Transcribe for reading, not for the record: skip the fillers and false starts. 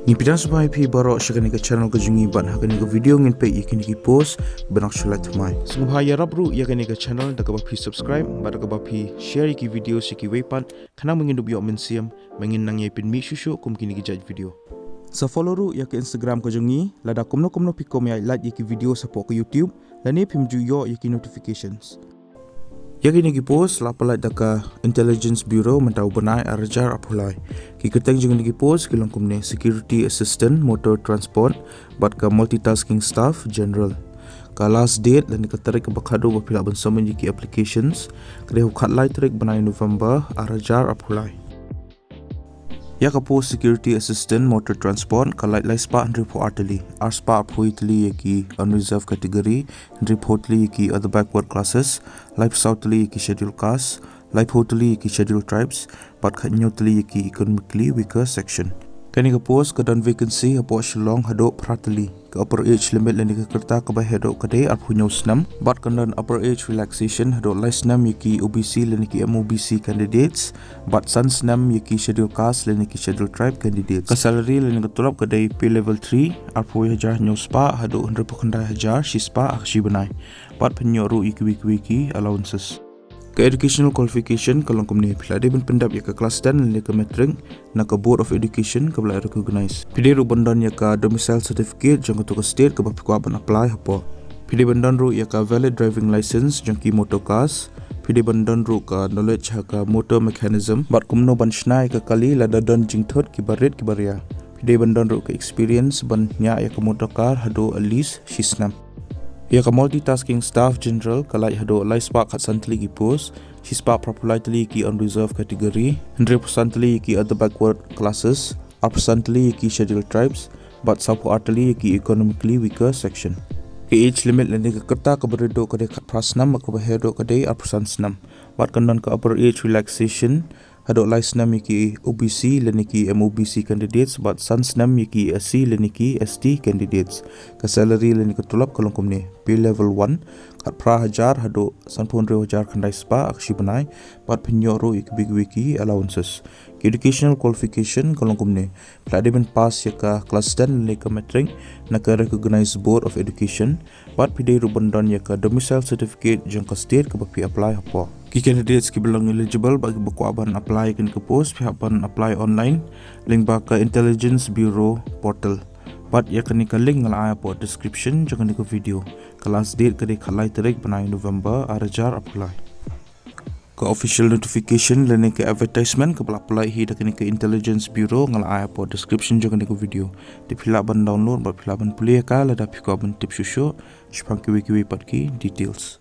Ngipidang sebagai pi baru syakani ke channel kejungi ban hakani ke video ngin pe yakini ki post benak shulat mai. Sungguh ya rabru yakani ke channel dak ba pi subscribe ba dak ba pi share ki video siki wepan kana mengindu bio mensiam mengin nang yapin mi shushu kum kini ki judge video. Sa follow ru ya ke Instagram kejungi lada kumno pi kom ya like ki video support ke YouTube dan ni pim juyo yaki notifications. Yakini ki post lapalat daka Intelligence Bureau mentau benai arajar apulai. Ki keteng jeung ki post kilang kumne security assistant motor transport bat ka multitasking staff general. Ka last date dan dikatarik ke bakado bapila bensamen ki applications kre hukat lai tarik benai November arajar apulai. Ya ka post security assistant motor transport ka lai spa report artili ar spa aphuitli ki unreserved category reportli ki other backward classes life southly ki schedule caste life hotely ki schedule tribes but khanyotli ki economically weaker section. Kani ka post ka dan vacancy apo Shillong hado pratli ka upper age limit lani ka kerta ka ba hado ka dei arpunyo snam but kan upper age relaxation hado licenam yaki OBC lani ki MOBC candidates but sansnam yaki schedule caste lani ki schedule tribe candidates. Ka salary lani ka tulap ka dei pay level 3 arpuy hajar nyo spa hado 100 hajar shi spa akshi banai but penyoru iki allowances. Ke educational qualification kalong kumni pilade ben pendap ya ke kelas 10 le ke matric na ke board of education ke bela recognize pide ru bandan ya ke domicile certificate jang ke state ke bapi ban apply hapo pide bandan ru ya ke valid driving license jang ki motor cars pide bandan ru ke knowledge ha ke motor mechanism bat kumno ban snai ke kali lada don jing thot ki baret ki baria pide bandan ru ke experience ban nya ya ke motor car hado at least shisnam. Ya ka multitasking staff general kalai hado lai spark khat santli ki post she spark properly ki unreserved category 100% ki other backward classes percently ki scheduled tribes but supportly ki economically weaker section. Ke age limit lani ka kerta ka beredo ka de khat prasnam ka behedo ka de percent snam but kanan ka upper age relaxation hado licenam ki OBC lani ki MOBC candidates but sansnam ki SC lani ki ST candidates. Ka salary lani ka tulap kalong kumne pay level 1 kat pra hajar hado sanpon hajar khandai spa akshi banai but penyoro iki allowances. Ke educational qualification kalong kumne plade ben pass ya ka class 10 lani ka matric na ka recognized board of education but pide rubandan ya ka domicile certificate jang ka state ka bapi apply hapo. Ki candidates ki belong eligible bagi berkuaban apply kin ke post pihak ban apply online link ba ke Intelligence Bureau portal but ya kani ka link ngal aya po description jangan ni ko video kelas date ke de khalai tarik banai November arajar apply ke official notification lene ke advertisement ke apply hi dak ni ke Intelligence Bureau ngal aya po description jangan ni ko video di pila ban download ba pila ban pulih ka lada piko ban tip shusho shpang ki wiki pat ki details.